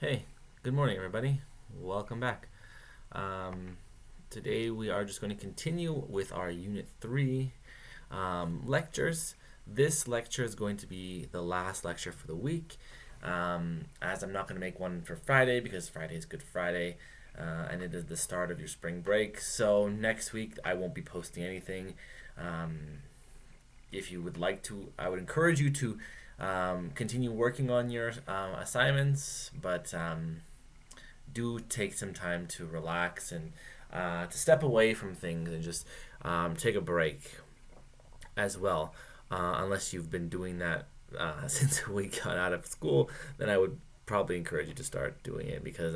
Hey, good morning, everybody. Welcome back. Um, Today we are just going to continue with our Unit 3 lectures. This lecture is going to be the last lecture for the week, as I'm not going to make one for Friday because Friday is Good Friday and it is the start of your spring break. So next week I won't be posting anything. Um, if you would like to, I would encourage you to continue working on your assignments, but do take some time to relax and to step away from things and just take a break as well. Unless you've been doing that since we got out of school, then I would probably encourage you to start doing it because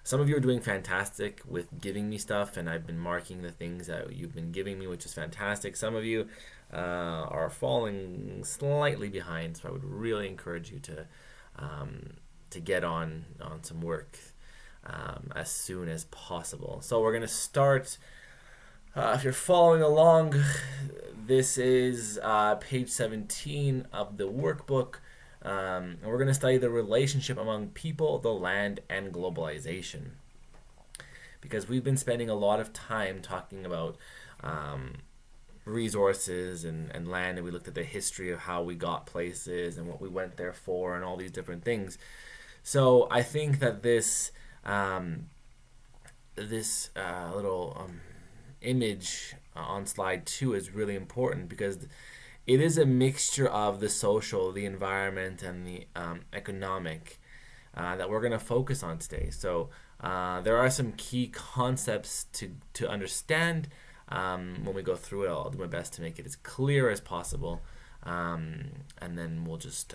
some of you are doing fantastic with giving me stuff, and I've been marking the things that you've been giving me, which is fantastic. Some of you are falling slightly behind, so I would really encourage you to get on some work as soon as possible. So we're gonna start. If you're following along, this is page 17 of the workbook. And we're going to study the relationship among people, the land, and globalization. Because we've been spending a lot of time talking about resources and land, and we looked at the history of how we got places and what we went there for, and all these different things. So I think that this little image on slide 2 is really important because it is a mixture of the social, the environment, and the economic that we're going to focus on today. So there are some key concepts to understand when we go through it. I'll do my best to make it as clear as possible, and then we'll just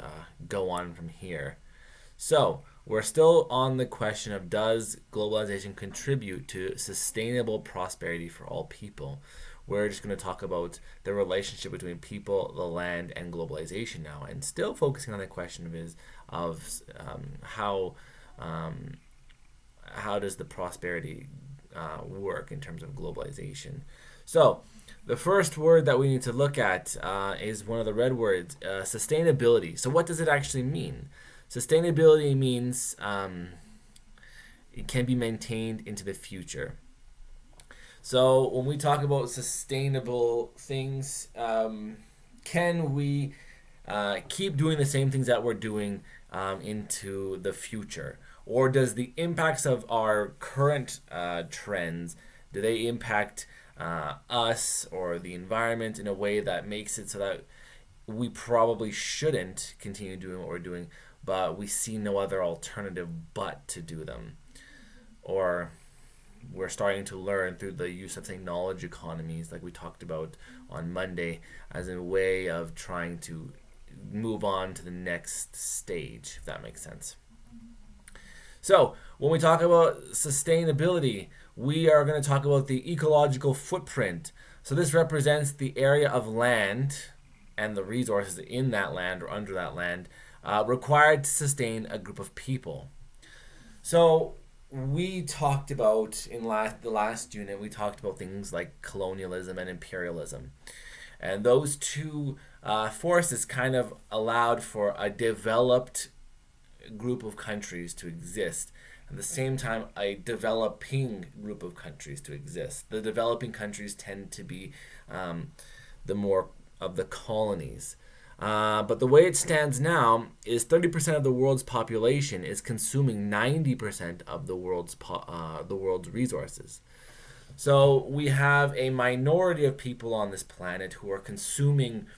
go on from here. So we're still on the question of, does globalization contribute to sustainable prosperity for all people? We're just going to talk about the relationship between people, the land, and globalization now, and still focusing on the question of how does the prosperity work in terms of globalization. So the first word that we need to look at is one of the red words, sustainability. So what does it actually mean? Sustainability means it can be maintained into the future. So when we talk about sustainable things, can we keep doing the same things that we're doing into the future? Or does the impacts of our current trends, do they impact us or the environment in a way that makes it so that we probably shouldn't continue doing what we're doing, but we see no other alternative but to do them? Or we're starting to learn through the use of, say, knowledge economies, like we talked about on Monday, as a way of trying to move on to the next stage, if that makes sense. So, when we talk about sustainability, we are going to talk about the ecological footprint. So, this represents the area of land and the resources in that land or under that land required to sustain a group of people. So, we talked about the last unit, we talked about things like colonialism and imperialism. And those two forces kind of allowed for a developed group of countries to exist. At the same time, a developing group of countries to exist. The developing countries tend to be the more of the colonies. But the way it stands now is 30% of the world's population is consuming 90% of the world's resources. So we have a minority of people on this planet who are consuming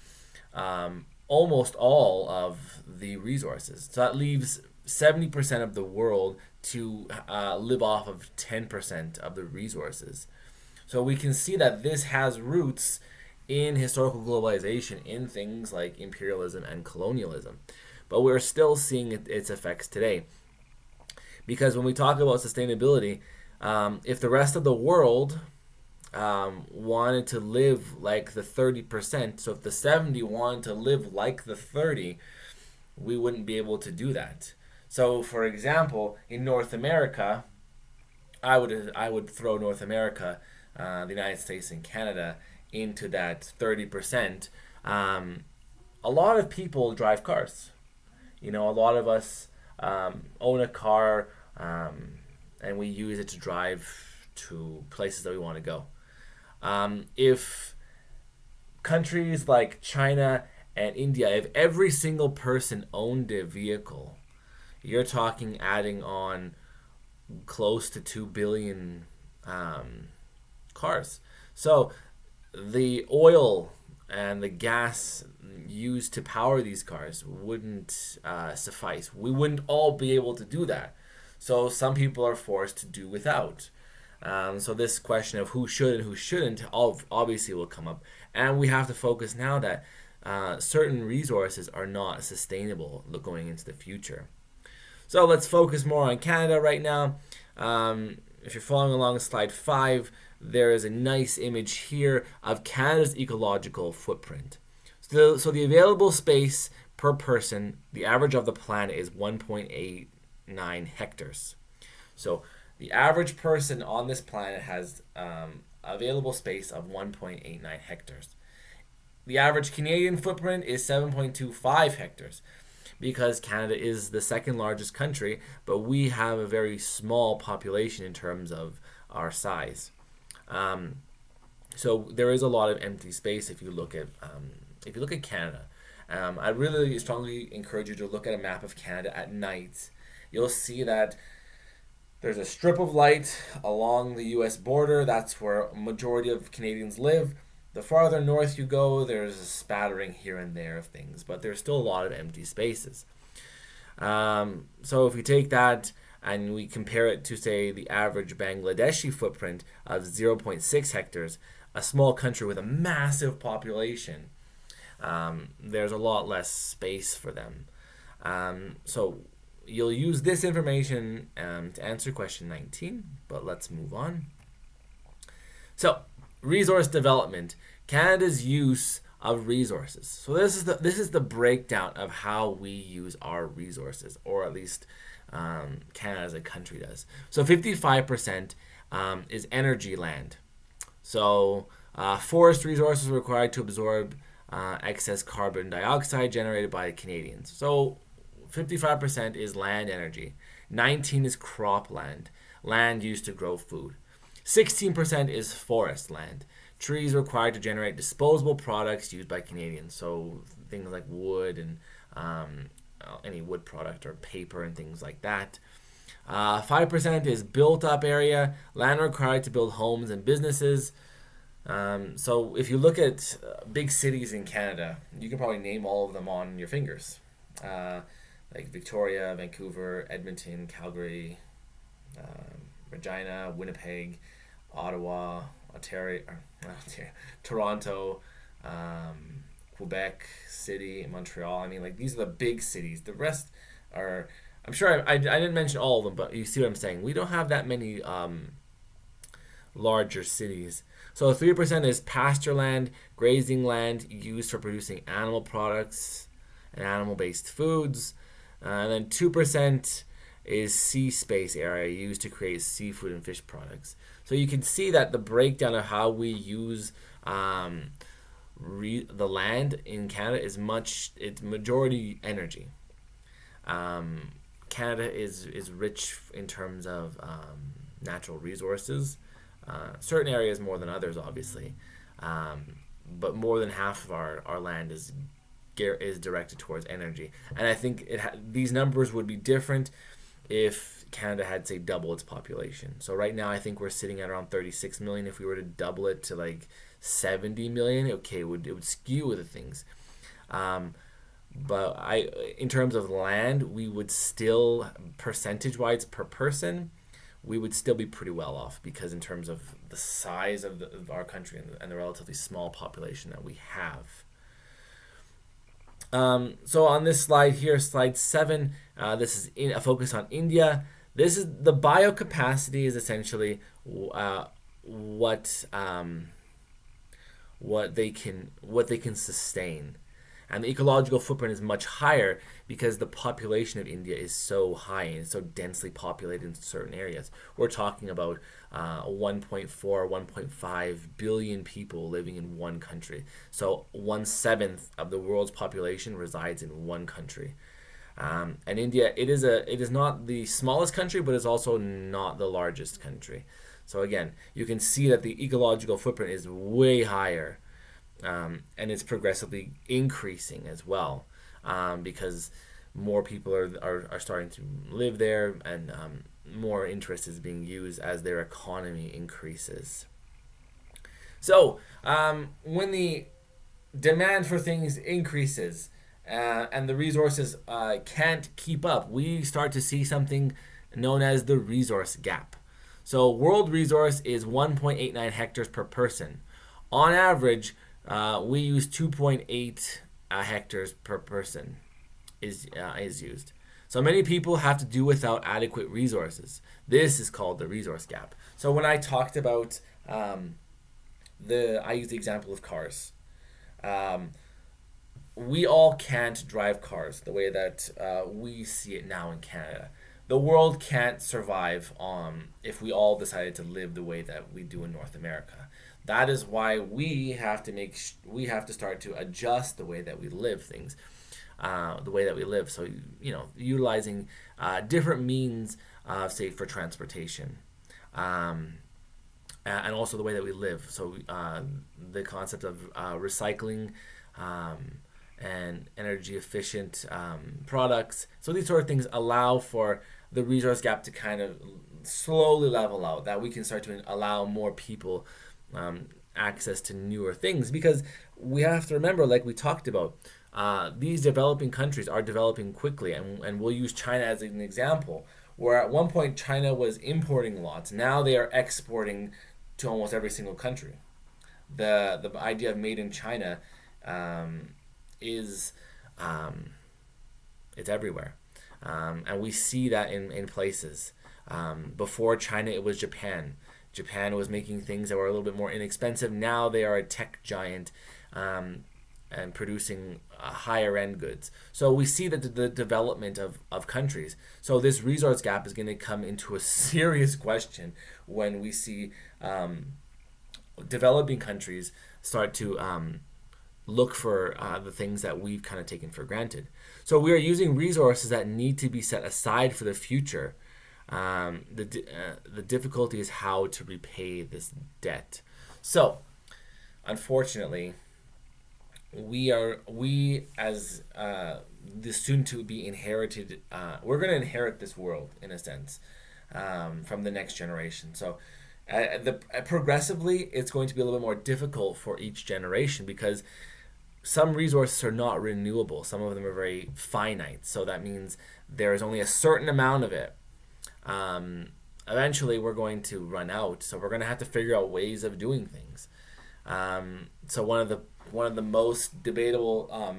almost all of the resources. So that leaves 70% of the world to live off of 10% of the resources. So we can see that this has roots in historical globalization, in things like imperialism and colonialism. But we're still seeing its effects today. Because when we talk about sustainability, if the rest of the world wanted to live like the 30%, so if the 70 wanted to live like the 30, we wouldn't be able to do that. So, for example, in North America, I would throw North America, the United States and Canada, into that 30%. A lot of people drive cars. A lot of us own a car, and we use it to drive to places that we want to go. If countries like China and India, if every single person owned a vehicle, you're talking adding on close to 2 billion cars. So the oil and the gas used to power these cars wouldn't suffice. We wouldn't all be able to do that. So some people are forced to do without. So this question of who should and who shouldn't obviously will come up. And we have to focus now that certain resources are not sustainable going into the future. So let's focus more on Canada right now. If you're following along slide 5, there is a nice image here of Canada's ecological footprint. So the available space per person, the average of the planet is 1.89 hectares. So the average person on this planet has available space of 1.89 hectares. The average Canadian footprint is 7.25 hectares because Canada is the second largest country, but we have a very small population in terms of our size. So there is a lot of empty space if you look at Canada. I really strongly encourage you to look at a map of Canada at night. You'll see that there's a strip of light along the U.S. border. That's where a majority of Canadians live. The farther north you go, there's a spattering here and there of things, but there's still a lot of empty spaces. So if we take that and we compare it to, say, the average Bangladeshi footprint of 0.6 hectares, a small country with a massive population, there's a lot less space for them. So you'll use this information to answer question 19, but let's move on. So, resource development, Canada's use of resources. So this is the breakdown of how we use our resources, or at least Canada as a country does. So 55% is energy land. So forest resources are required to absorb excess carbon dioxide generated by Canadians. So 55% is land energy. 19% is cropland, land used to grow food. 16% is forest land, trees required to generate disposable products used by Canadians. So things like wood and any wood product or paper and things like that. 5% is built up area, land required to build homes and businesses. So if you look at big cities in Canada, you can probably name all of them on your fingers. Like Victoria, Vancouver, Edmonton, Calgary, Regina, Winnipeg, Ottawa, Ontario, Toronto, Quebec City, Montreal. I mean, like, these are the big cities. The rest are, I'm sure I didn't mention all of them, but you see what I'm saying. We don't have that many larger cities. So 3% is pasture land, grazing land used for producing animal products and animal-based foods. And then 2% is sea space area used to create seafood and fish products. So you can see that the breakdown of how we use the land in Canada is it's majority energy. Canada is rich in terms of natural resources. Certain areas more than others, obviously, but more than half of our land is directed towards energy. And I think these numbers would be different if Canada had, say, double its population. So right now I think we're sitting at around 36 million. If we were to double it to like 70 million, okay, it would skew the things. But in terms of land, we would still, percentage-wise per person, we would still be pretty well off, because in terms of the size of our country and the relatively small population that we have. So on this slide here, slide 7, this is a focus on India. This is the biocapacity is essentially what they can sustain. And the ecological footprint is much higher because the population of India is so high and so densely populated in certain areas. We're talking about 1.4, 1.5 billion people living in one country. So 1/7 of the world's population resides in one country. And India, it is not the smallest country, but it's also not the largest country. So again, you can see that the ecological footprint is way higher, and it's progressively increasing as well, because more people are starting to live there, and more interest is being used as their economy increases. So when the demand for things increases, and the resources can't keep up, we start to see something known as the resource gap. So world resource is 1.89 hectares per person. On average, we use 2.8 hectares per person is used. So many people have to do without adequate resources. This is called the resource gap. So when I talked about I used the example of cars. Um, we all can't drive cars the way that we see it now in Canada. The world can't survive if we all decided to live the way that we do in North America. That is why we have to start to adjust the way that we live things, the way that we live. So utilizing different means, say for transportation. Um, and also the way that we live. So the concept of recycling, and energy efficient products. So these sort of things allow for the resource gap to kind of slowly level out, that we can start to allow more people access to newer things, because we have to remember, like we talked about, these developing countries are developing quickly, and we'll use China as an example, where at one point China was importing lots. Now they are exporting to almost every single country. The idea of made in China is it's everywhere, and we see that in places. Before China, it was Japan. Japan was making things that were a little bit more inexpensive. Now they are a tech giant, and producing higher end goods. So we see that the development of countries. So this resource gap is going to come into a serious question when we see developing countries start to look for the things that we've kind of taken for granted. So we are using resources that need to be set aside for the future. The difficulty is how to repay this debt. So, unfortunately, we as the soon to be inherited, we're going to inherit this world in a sense, from the next generation. So progressively it's going to be a little bit more difficult for each generation, because some resources are not renewable. Some of them are very finite. So that means there is only a certain amount of it. Eventually we're going to run out. So we're going to have to figure out ways of doing things. So one of the most debatable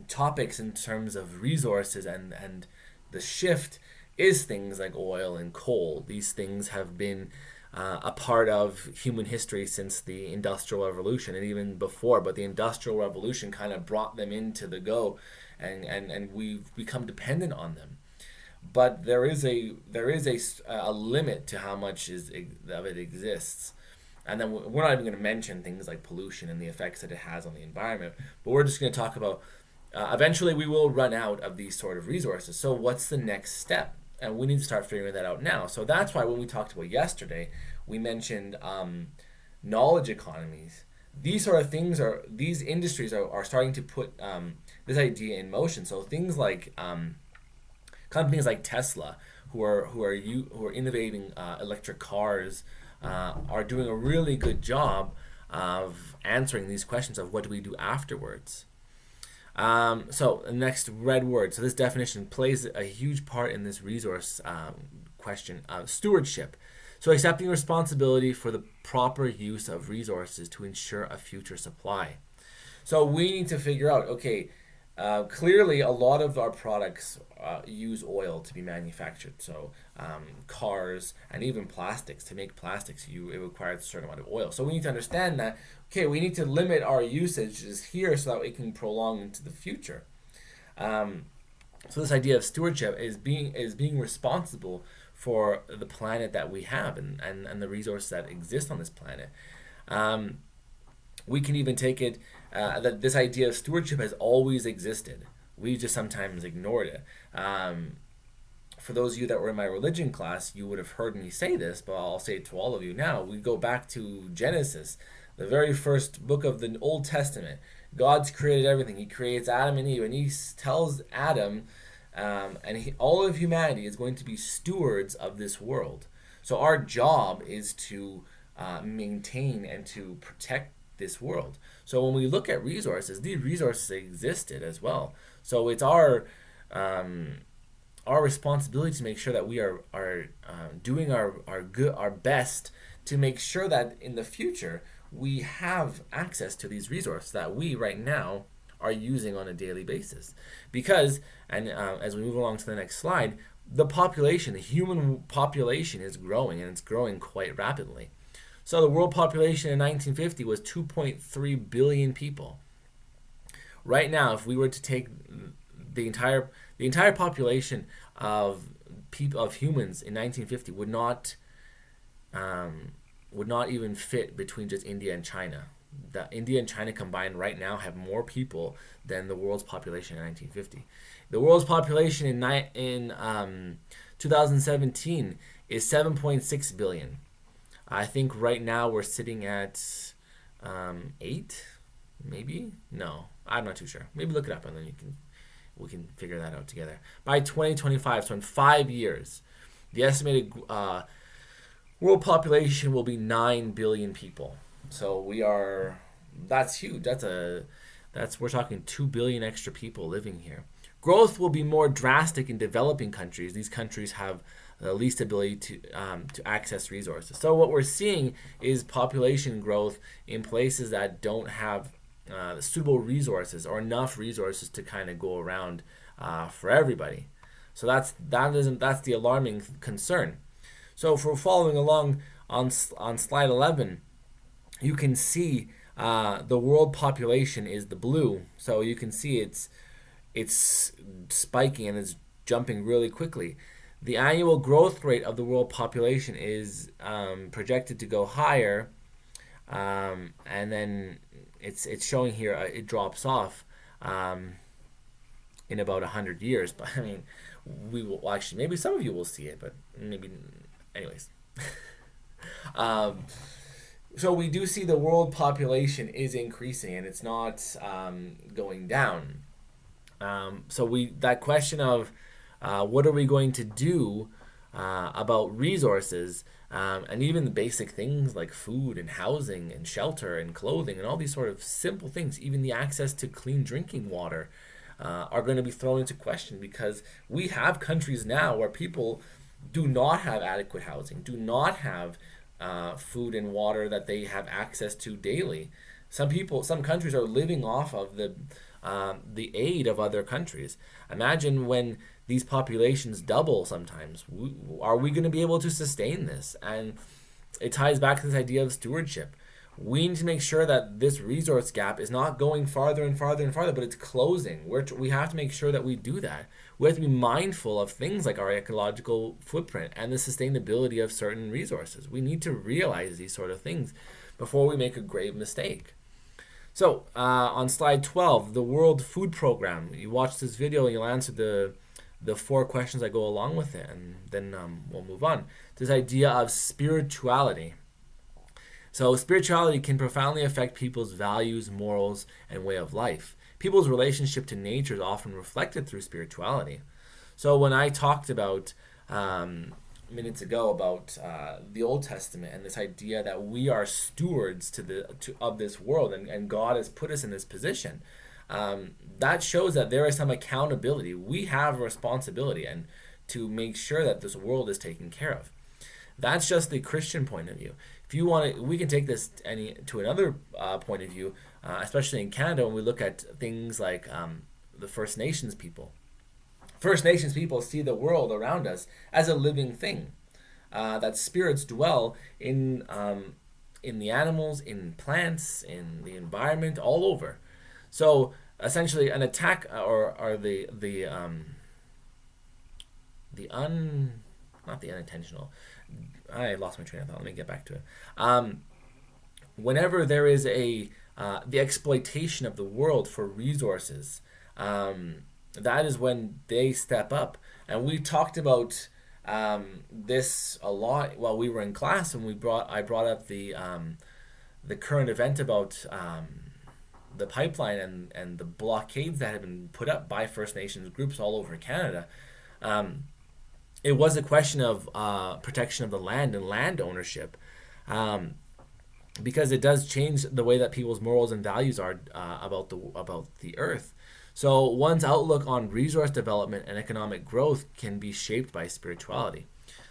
topics in terms of resources and the shift is things like oil and coal. These things have been a part of human history since the Industrial Revolution, and even before. But the Industrial Revolution kind of brought them into the go, and we've become dependent on them. But there is a limit to how much of it exists. And then we're not even going to mention things like pollution and the effects that it has on the environment. But we're just going to talk about eventually we will run out of these sort of resources. So what's the next step? And we need to start figuring that out now. So that's why when we talked about yesterday, we mentioned knowledge economies. These sort of things these industries are starting to put this idea in motion. So things like companies like Tesla, who are innovating electric cars, are doing a really good job of answering these questions of what do we do afterwards. So the next red word. So this definition plays a huge part in this resource question of stewardship. So accepting responsibility for the proper use of resources to ensure a future supply. So we need to figure out, okay, clearly a lot of our products use oil to be manufactured. So cars and even plastics, to make plastics, it requires a certain amount of oil. So we need to understand that, okay, we need to limit our usages here so that it can prolong into the future. So this idea of stewardship is being responsible for the planet that we have, and the resources that exist on this planet. We can even take it that this idea of stewardship has always existed. we just sometimes ignored it. For those of you that were in my religion class, you would have heard me say this, but I'll say it to all of you now. We go back to Genesis, the very first book of the Old Testament. God's created everything. He creates Adam and Eve, and he tells Adam, all of humanity is going to be stewards of this world. So our job is to maintain and to protect this world. So when we look at resources, these resources existed as well. So it's our responsibility to make sure that we are doing our best to make sure that in the future we have access to these resources that we right now are using on a daily basis. Because, and as we move along to the next slide, the human population is growing, and it's growing quite rapidly. So the world population in 1950 was 2.3 billion people. Right now, if we were to take the entire population of humans in 1950 would not even fit between just India and China. India and China combined right now have more people than the world's population in 1950. The world's population in 2017 is 7.6 billion. I think right now we're sitting at 8, maybe? No, I'm not too sure. Maybe look it up and then we can figure that out together. By 2025, so in 5 years, the estimated world population will be 9 billion people. So that's huge. We're talking 2 billion extra people living here. Growth will be more drastic in developing countries. These countries have the least ability to access resources. So what we're seeing is population growth in places that don't have suitable resources or enough resources to kind of go around for everybody. So that's the alarming concern. So if we're following along on slide 11, you can see the world population is the blue. So you can see it's spiking and it's jumping really quickly. The annual growth rate of the world population is projected to go higher, and then it's showing here it drops off in about 100 years. But I mean, we will actually, maybe some of you will see it, but maybe, anyways. So we do see the world population is increasing, and it's not going down. So that question of what are we going to do about resources, and even the basic things like food and housing and shelter and clothing and all these sort of simple things, even the access to clean drinking water, are going to be thrown into question, because we have countries now where people do not have adequate housing, do not have food and water that they have access to daily. Some countries are living off of the aid of other countries. Imagine when these populations double sometimes. Are we going to be able to sustain this? And it ties back to this idea of stewardship. We need to make sure that this resource gap is not going farther and farther and farther, but it's closing. We have to make sure that we do that. We have to be mindful of things like our ecological footprint and the sustainability of certain resources. We need to realize these sort of things before we make a grave mistake. So on slide 12, the World Food Program. You watch this video and you'll answer the 4 questions that go along with it, and then we'll move on. This idea of spirituality. So spirituality can profoundly affect people's values, morals, and way of life. People's relationship to nature is often reflected through spirituality. So when I talked about minutes ago about the Old Testament and this idea that we are stewards of this world, and God has put us in this position, that shows that there is some accountability. We have a responsibility and to make sure that this world is taken care of. That's just the Christian point of view. If you want to, we can take this to another point of view, especially in Canada, when we look at things like the First Nations people. First Nations people see the world around us as a living thing. That spirits dwell in the animals, in plants, in the environment, all over. So essentially, an attack or not the unintentional. I lost my train of thought. Let me get back to it. Whenever there is the exploitation of the world for resources, that is when they step up. And we talked about this a lot while we were in class, and I brought up the current event about the pipeline and the blockades that have been put up by First Nations groups all over Canada. Um, it was a question of protection of the land and land ownership, um, because it does change the way that people's morals and values are about the earth. So one's outlook on resource development and economic growth can be shaped by spirituality.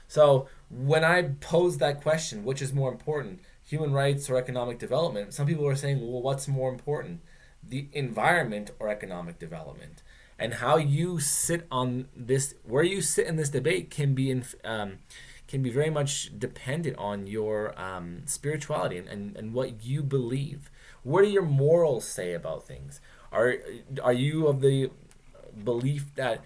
So when I pose that question, which is more important, human rights or economic development, some people are saying, well, what's more important, the environment or economic development? And how you sit on this, where you sit in this debate, can be very much dependent on your spirituality and what you believe. What do your morals say about things? Are are you of the belief that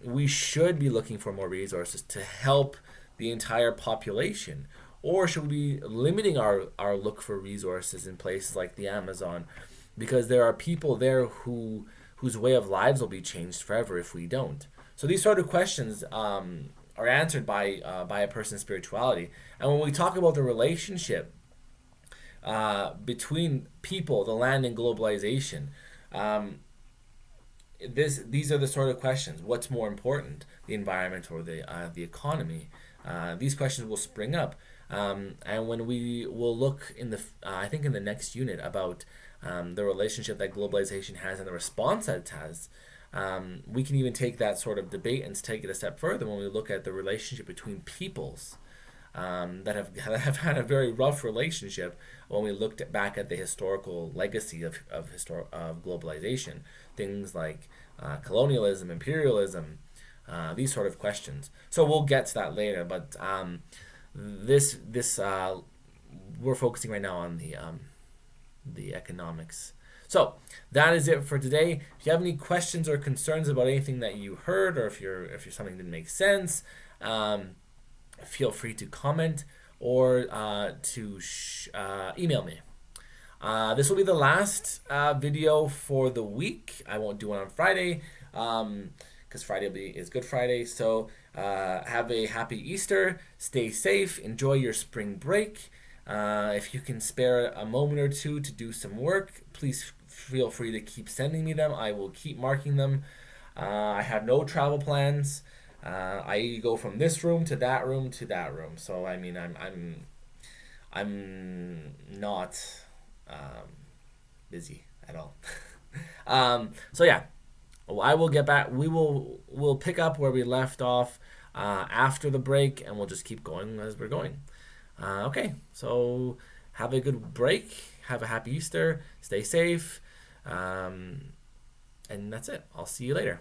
we should be looking for more resources to help the entire population? Or should we be limiting our look for resources in places like the Amazon? Because there are people there whose way of lives will be changed forever if we don't. So these sort of questions are answered by a person's spirituality. And when we talk about the relationship between people, the land, and globalization, um, these are the sort of questions. What's more important, the environment or the economy? These questions will spring up, and when we will look in the I think in the next unit about the relationship that globalization has and the response that it has. We can even take that sort of debate and take it a step further when we look at the relationship between peoples that have had a very rough relationship when we looked back at the historical legacy of globalization. Things like colonialism, imperialism, these sort of questions. So we'll get to that later, but this we're focusing right now on the economics. So that is it for today. If you have any questions or concerns about anything that you heard, or if you're something didn't make sense, feel free to comment or to email me. This will be the last video for the week. I won't do one on Friday because Friday is Good Friday. So have a happy Easter. Stay safe. Enjoy your spring break. If you can spare a moment or two to do some work, please feel free to keep sending me them. I will keep marking them. I have no travel plans. I go from this room to that room to that room. So I mean, I'm not busy at all. So yeah, I will get back. We'll pick up where we left off after the break, and we'll just keep going as we're going. Okay, so have a good break. Have a happy Easter. Stay safe. And that's it. I'll see you later.